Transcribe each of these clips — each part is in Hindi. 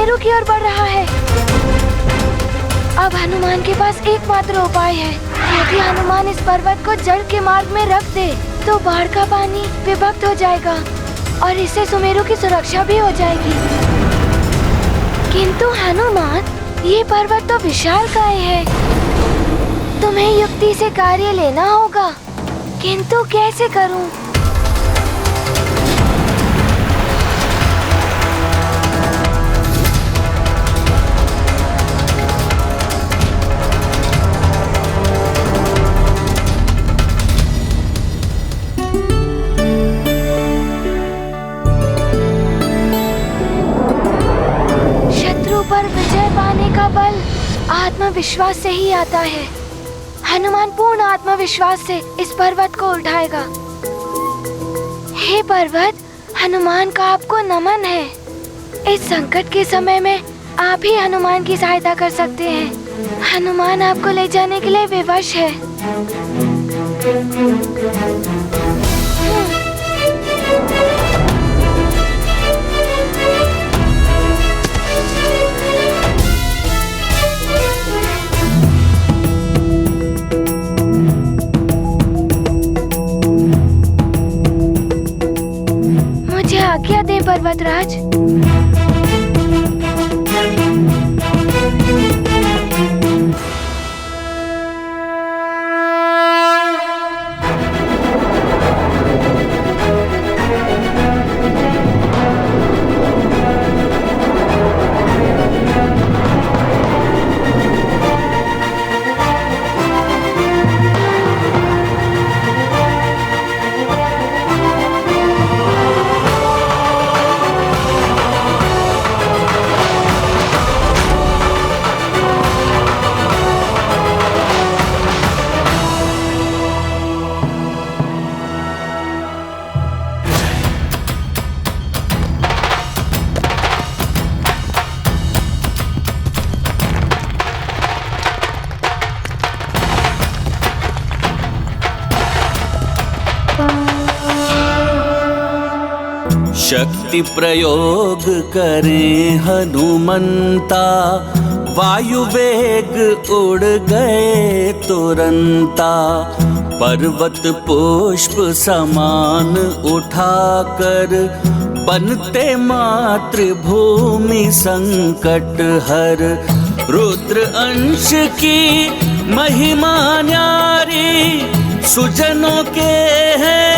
सुमेरु की ओर बढ़ रहा है। अब हनुमान के पास एकमात्र उपाय है। यदि हनुमान इस पर्वत को जल के मार्ग में रख दे तो बाढ़ का पानी विभक्त हो जाएगा और इससे सुमेरु की सुरक्षा भी हो जाएगी। किंतु हनुमान, ये पर्वत तो विशालकाय है। तुम्हें युक्ति से कार्य लेना होगा, किंतु कैसे करूं? पर विजय पाने का बल आत्मविश्वास से ही आता है। हनुमान पूर्ण आत्मविश्वास से इस पर्वत को उठाएगा। हे पर्वत, हनुमान का आपको नमन है। इस संकट के समय में आप ही हनुमान की सहायता कर सकते हैं। हनुमान आपको ले जाने के लिए विवश है। आज्ञा दे पर्वतराज। शक्ति प्रयोग करें हनुमंता, वायु वेग उड़ गए तुरंता। पर्वत पुष्प समान उठाकर, बनते मातृभूमि संकट हर। रुद्र अंश की महिमा न्यारी, सुजनों के हैं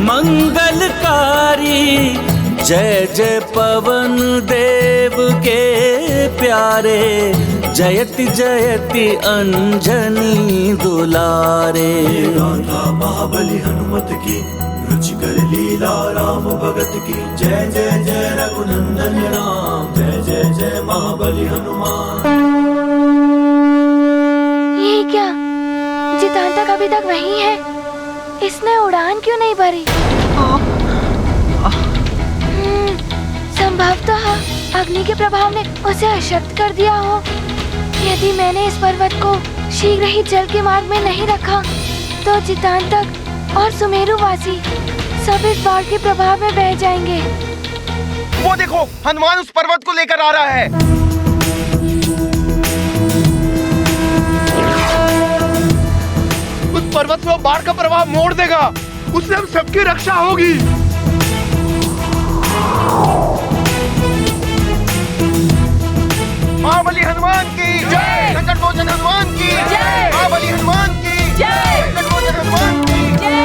मंगलकारी। जय जय पवन देव के प्यारे, जयति जयति अंजनी दुलारे। गाथा महाबली हनुमत की, रुचिकर लीला राम भगत की। जय जय जय रघुनंदन राम, जय जय जय महाबली हनुमान। ये क्या, जितांतक अभी तक वहीं है? इसने उड़ान क्यों नहीं भरी? संभवतः अग्नि के प्रभाव ने उसे अशक्त कर दिया हो। यदि मैंने इस पर्वत को शीघ्र ही जल के मार्ग में नहीं रखा तो जितांतक और सुमेरुवासी सब इस बाढ़ के प्रभाव में बह जाएंगे। वो देखो, हनुमान उस पर्वत को लेकर आ रहा है। उस पर्वत में बाढ़ का प्रभाव मोड़ देगा, उससे हम सबकी रक्षा होगी। महाबली हनुमान की जय, संकट मोचन हनुमान की जय, महाबली हनुमान की जय, संकट मोचन हनुमान की जय।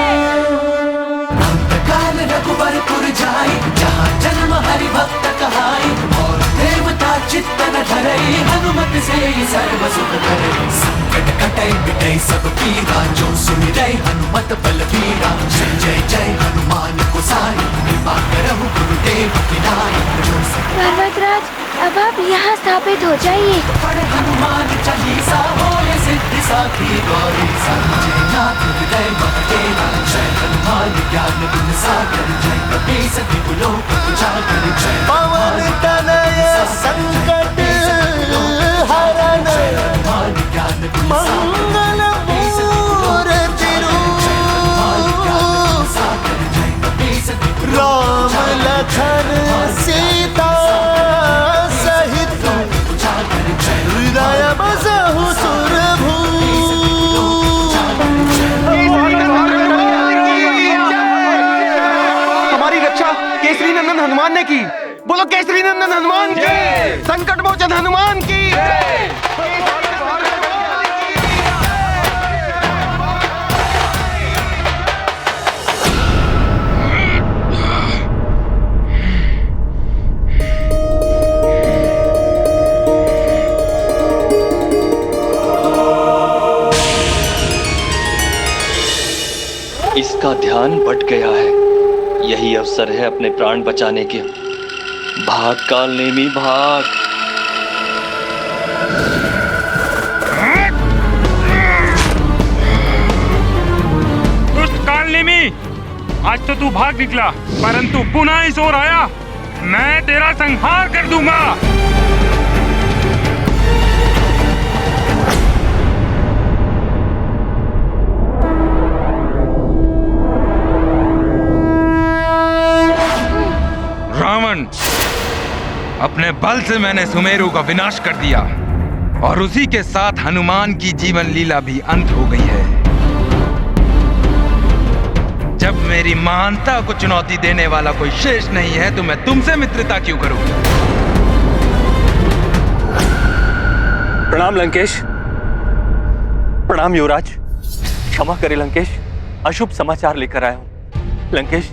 काल रघुबरपुर जाई, जहाँ जन्म हरि भक्त कहाई। और देवता चित्त न धरई, हनुमत से सर्व सुख करई। संकट कटई मिटई सब पीरा, जो सुमिरै हनुमत बलबीरा। जय जय जय हनुमान गोसाई, कृपा करहु गुरुदेव की नाई। पर्वतराज, अब आप यहाँ स्थापित हो जाइए। पढ़ हनुमान चालीसा, होए सिद्धि साखी गौरी। संजय नाथ हृदय महदेवा, जय हनुमान ज्ञान गुण सागर। जय कपीस त्रिलोक उजागर, जय पवन तनय संकट हरण, मंगल मूर्ति रूप। राम लखन सीता सहित केसरी नंदन हनुमान की, संकट मोचन हनुमान की। इसका ध्यान भट गया है। यही अवसर है अपने प्राण बचाने के। भाग काल नेमी भाग। दुष्ट काल नेमी, आज तो तू भाग निकला, परंतु पुनः इस ओर आया, मैं तेरा संहार कर दूंगा। रावण, अपने बल से मैंने सुमेरु का विनाश कर दिया और उसी के साथ हनुमान की जीवन लीला भी अंत हो गई है। जब मेरी महानता को चुनौती देने वाला कोई शेष नहीं है तो मैं तुमसे मित्रता क्यों करूं? प्रणाम लंकेश। प्रणाम युवराज। क्षमा करे लंकेश, अशुभ समाचार लेकर आया हूं। लंकेश,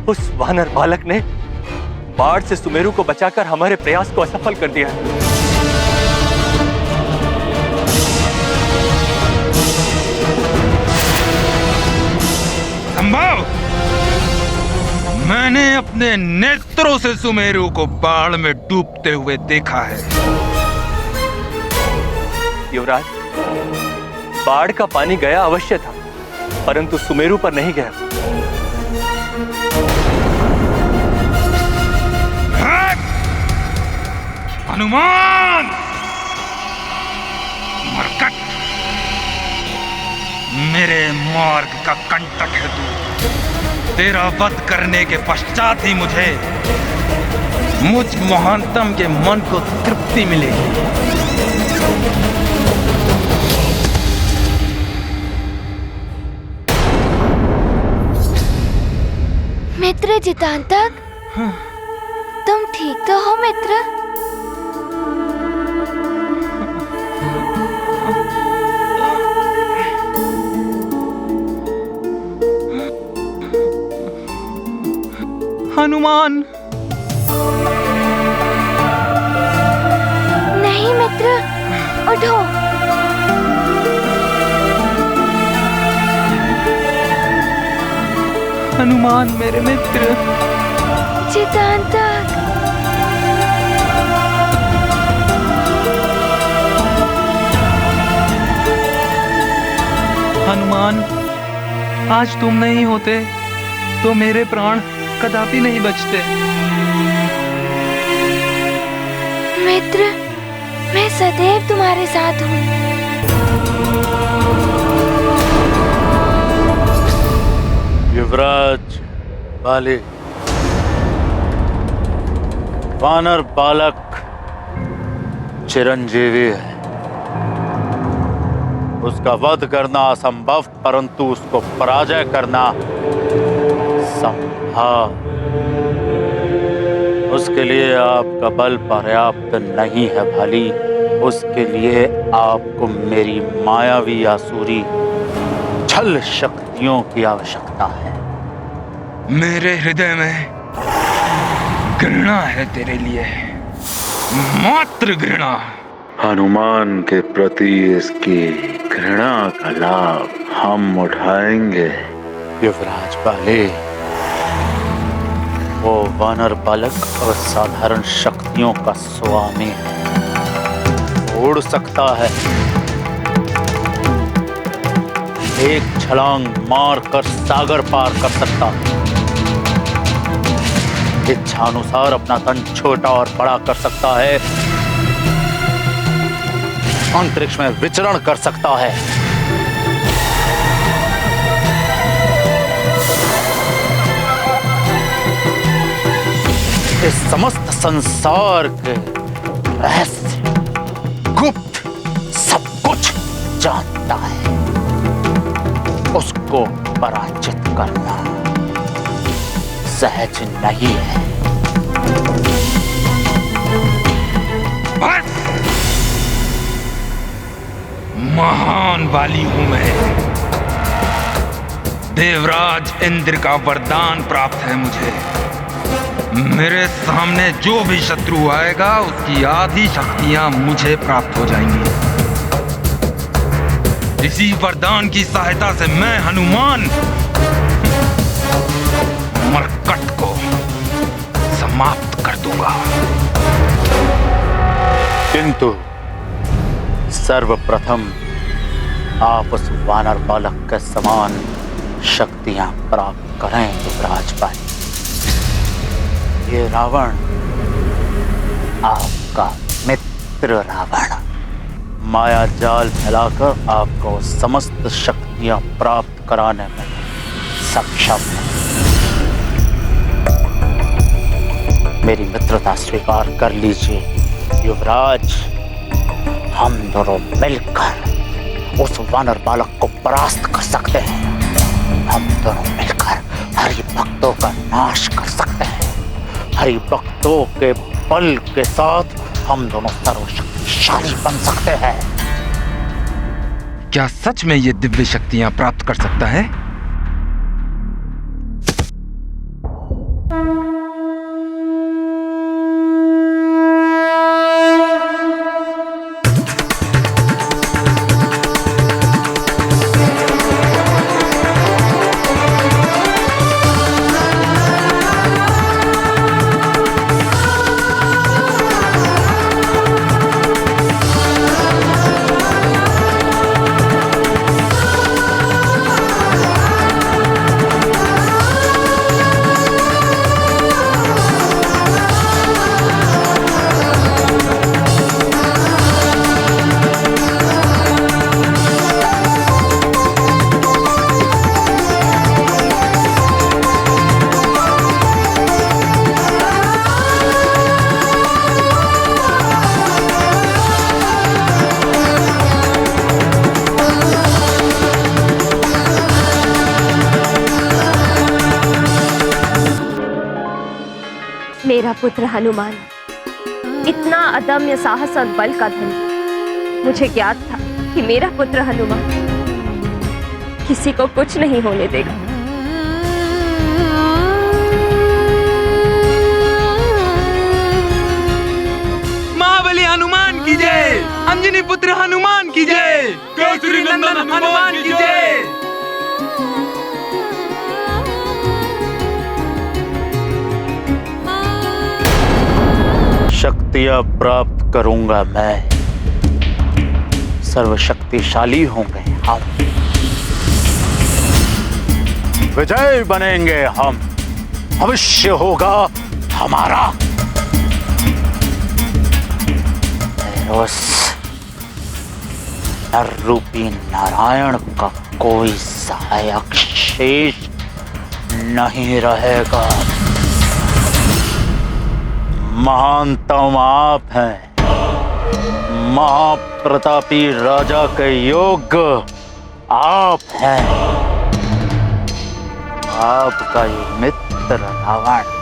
उस वानर बालक ने बाढ़ से सुमेरु को बचाकर हमारे प्रयास को असफल कर दिया है। संभव? मैंने अपने नेत्रों से सुमेरु को बाढ़ में डूबते हुए देखा है। युवराज, बाढ़ का पानी गया अवश्य था, परंतु सुमेरु पर नहीं गया। हनुमान! मरकट! मेरे मार्ग का कंटक है तू। तेरा वध करने के पश्चात ही मुझे मुझ महानतम के मन को तृप्ति मिलेगी। मित्र जितांतक, तुम ठीक तो हो मित्र? हनुमान! नहीं मित्र, उठो। हनुमान मेरे मित्र। जितांतक। हनुमान, आज तुम नहीं होते तो मेरे प्राण कदापि नहीं बचते। मित्र, मैं सदैव तुम्हारे साथ हूँ। युवराज बाली, वानर बालक चिरंजीवी है। उसका वध करना असंभव, परंतु उसको पराजय करना संभव। उसके लिए आपका बल पर्याप्त नहीं है भाली। उसके लिए आपको मेरी मायावी आसुरी छल शक्तियों की आवश्यकता है। मेरे हृदय में घृणा है तेरे लिए, मात्र घृणा। हनुमान के प्रति इसकी घृणा का लाभ हम उठाएंगे। युवराज बाले, वो वानर बालक असाधारण शक्तियों का स्वामी है। उड़ सकता है, एक छलांग मारकर सागर पार कर सकता है, इच्छानुसार अपना तन छोटा और बड़ा कर सकता है, अंतरिक्ष में विचरण कर सकता है। इस समस्त संसार के रहस्य गुप्त सब कुछ जानता है। उसको पराजित करना सहज नहीं है। बस! महान वाली हूं मैं। देवराज इंद्र का वरदान प्राप्त है मुझे। मेरे सामने जो भी शत्रु आएगा उसकी आधी शक्तियां मुझे प्राप्त हो जाएंगी। इसी वरदान की सहायता से मैं हनुमान मरकट को समाप्त कर दूंगा। किंतु सर्वप्रथम आप उस वानर बालक के समान शक्तियां प्राप्त करें युवराज भाई। ये रावण आपका मित्र रावण माया जाल फैलाकर आपको समस्त शक्तियां प्राप्त कराने में सक्षम है। मेरी मित्रता स्वीकार कर लीजिए युवराज। हम दोनों मिलकर उस वानर बालक को परास्त कर सकते हैं। हम दोनों मिलकर हरि भक्तों का नाश कर सकते हैं। हरि भक्तों के बल के साथ हम दोनों सर्वशक्तिशाली बन सकते हैं। क्या सच में ये दिव्य शक्तियां प्राप्त कर सकता है? मेरा पुत्र हनुमान इतना अदम्य साहस और बल का धनी। मुझे ज्ञात था कि मेरा पुत्र हनुमान किसी को कुछ नहीं होने देगा। महाबली हनुमान की जय। अंजनी पुत्र हनुमान की जय। केसरी नंदन हनुमान की जय। शक्तियां प्राप्त करूंगा मैं। सर्वशक्तिशाली होंगे हम। विजय बनेंगे हम। भविष्य होगा हमारा। उस नर रूपी नारायण का कोई सहायक शेष नहीं रहेगा। महानतम आप हैं। महाप्रतापी राजा के योग्य आप हैं। आपका ये मित्र रावण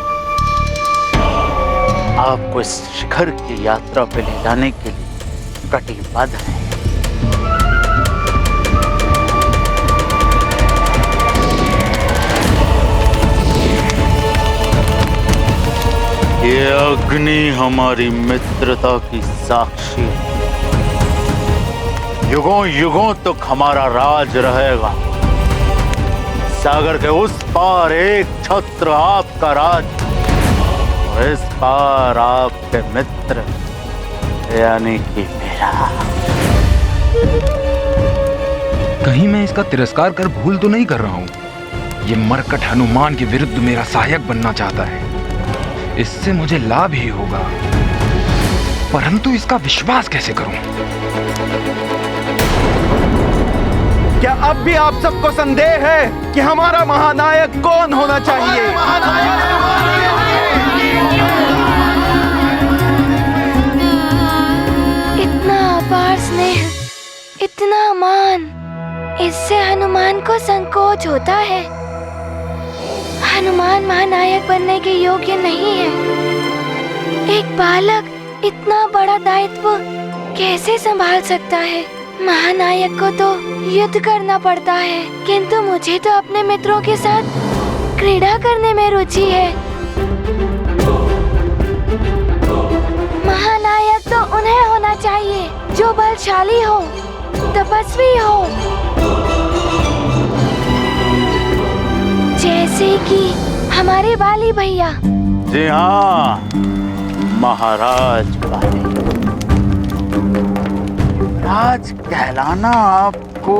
आपको इस शिखर की यात्रा पे ले जाने के लिए कटिबद्ध है। ये अग्नि हमारी मित्रता की साक्षी। युगों युगों तक हमारा राज रहेगा। सागर के उस पार एक छत्र आपका राज, और इस पार आपके मित्र यानी कि मेरा। कहीं मैं इसका तिरस्कार कर भूल तो नहीं कर रहा हूँ? ये मरकट हनुमान के विरुद्ध मेरा सहायक बनना चाहता है। इससे मुझे लाभ ही होगा, परंतु इसका विश्वास कैसे करूं? क्या अब भी आप सबको संदेह है कि हमारा महानायक कौन होना चाहिए? इतना अपार स्नेह, इतना मान, इससे हनुमान को संकोच होता है। हनुमान महानायक बनने के योग्य नहीं है। एक बालक इतना बड़ा दायित्व कैसे संभाल सकता है? महानायक को तो युद्ध करना पड़ता है, किंतु मुझे तो अपने मित्रों के साथ क्रीड़ा करने में रुचि है। महानायक तो उन्हें होना चाहिए जो बलशाली हो, तपस्वी हो, जैसे कि हमारे बाली भैया। जी हाँ, महाराज बाली। राज कहलाना आपको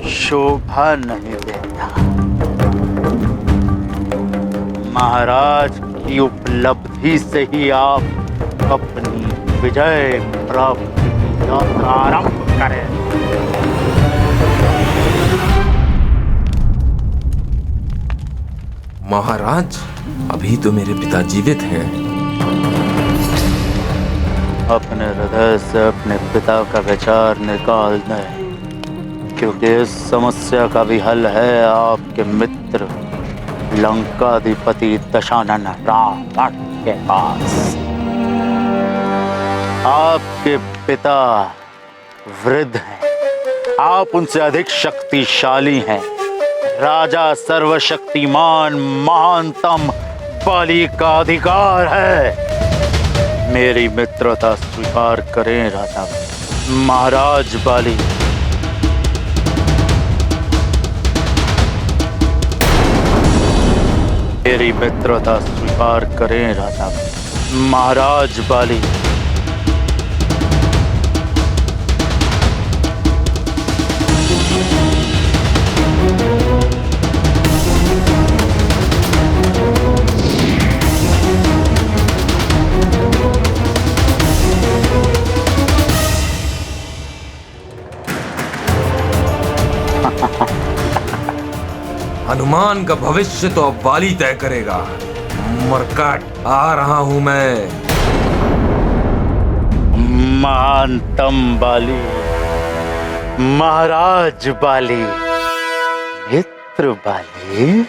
शोभा नहीं देता। महाराज की उपलब्धि से ही आप अपनी विजय प्राप्ति की यात्रा आरंभ करें। महाराज, अभी तो मेरे पिता जीवित हैं। अपने हृदय से अपने पिता का विचार निकाल दें, क्योंकि इस समस्या का भी हल है आपके मित्र लंकाधिपति दशानन रावण के पास। आपके पिता वृद्ध हैं, आप उनसे अधिक शक्तिशाली हैं। राजा सर्वशक्तिमान महानतम बाली का अधिकार है। मेरी मित्रता स्वीकार करें राजा महाराज बाली। मेरी मित्रता स्वीकार करें राजा महाराज बाली। हनुमान का भविष्य तो अब बाली तय करेगा। मरकट, आ रहा हूं मैं। महानतम बाली, महाराज बाली, मित्र बाली,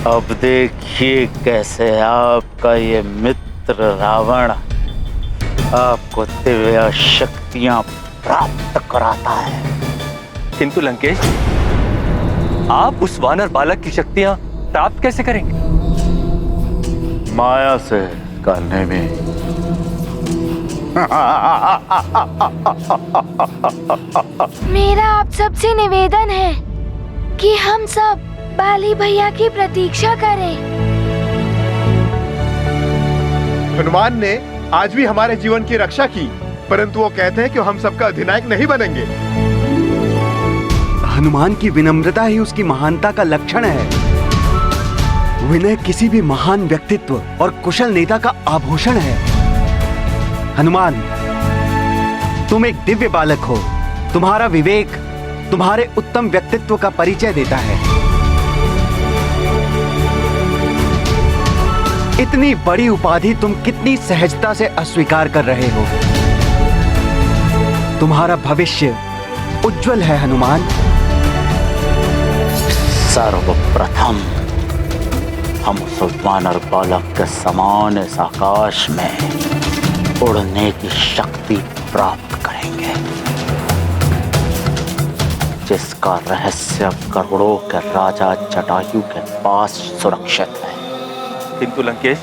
अब देखिए कैसे आपका ये मित्र रावण आपको दिव्य शक्तियां प्राप्त कराता है। किंतु लंकेश, आप उस वानर बालक की शक्तियां प्राप्त कैसे करेंगे? माया से करने में। मेरा आप सबसे निवेदन है कि हम सब बाली भैया की प्रतीक्षा करें। हनुमान ने आज भी हमारे जीवन की रक्षा की, परंतु वो कहते हैं कि हम सबका अधिनायक नहीं बनेंगे। हनुमान की विनम्रता ही उसकी महानता का लक्षण है। विनय किसी भी महान व्यक्तित्व और कुशल नेता का आभूषण है। हनुमान, तुम एक दिव्य बालक हो। तुम्हारा विवेक तुम्हारे उत्तम व्यक्तित्व का परिचय देता है। इतनी बड़ी उपाधि तुम कितनी सहजता से अस्वीकार कर रहे हो। तुम्हारा भविष्य उज्जवल है हनुमान। सर्वप्रथम हम उस वानर बालक के समान इस आकाश में उड़ने की शक्ति प्राप्त करेंगे, जिसका रहस्य करोड़ों के राजा जटायु के पास सुरक्षित है। किंतु लंकेश,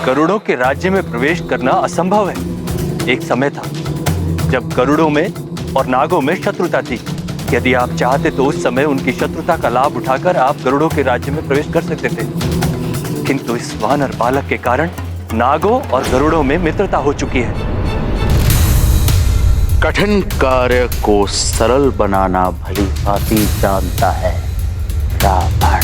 करोड़ों के राज्य में प्रवेश करना असंभव है। एक समय था जब गरुड़ों में और नागों में शत्रुता थी। यदि आप चाहते तो उस समय उनकी शत्रुता का लाभ उठाकर आप गरुड़ों के राज्य में प्रवेश कर सकते थे, किंतु इस वानर बालक के कारण नागों और गरुड़ों में मित्रता हो चुकी है। कठिन कार्य को सरल बनाना भली भांति जानता है रावण।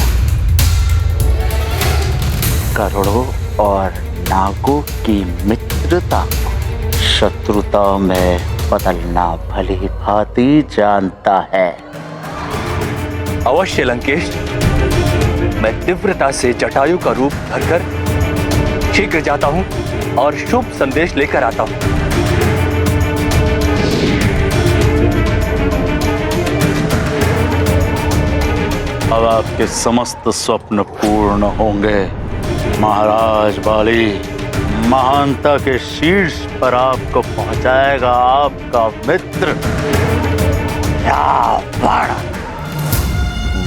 गरुड़ों और नागों की मित्रता शत्रुता में बदलना भली भांति जानता है। अवश्य लंकेश, मैं तीव्रता से जटायु का रूप धरकर शीघ्र जाता हूं और शुभ संदेश लेकर आता हूं। अब आपके समस्त स्वप्न पूर्ण होंगे महाराज बाली। महानता के शीर्ष पर आपको पहुंचाएगा आपका मित्र रावण।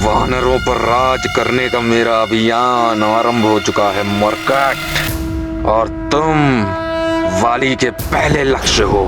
वानरों पर राज करने का मेरा अभियान आरंभ हो चुका है मरकट, और तुम वाली के पहले लक्ष्य हो।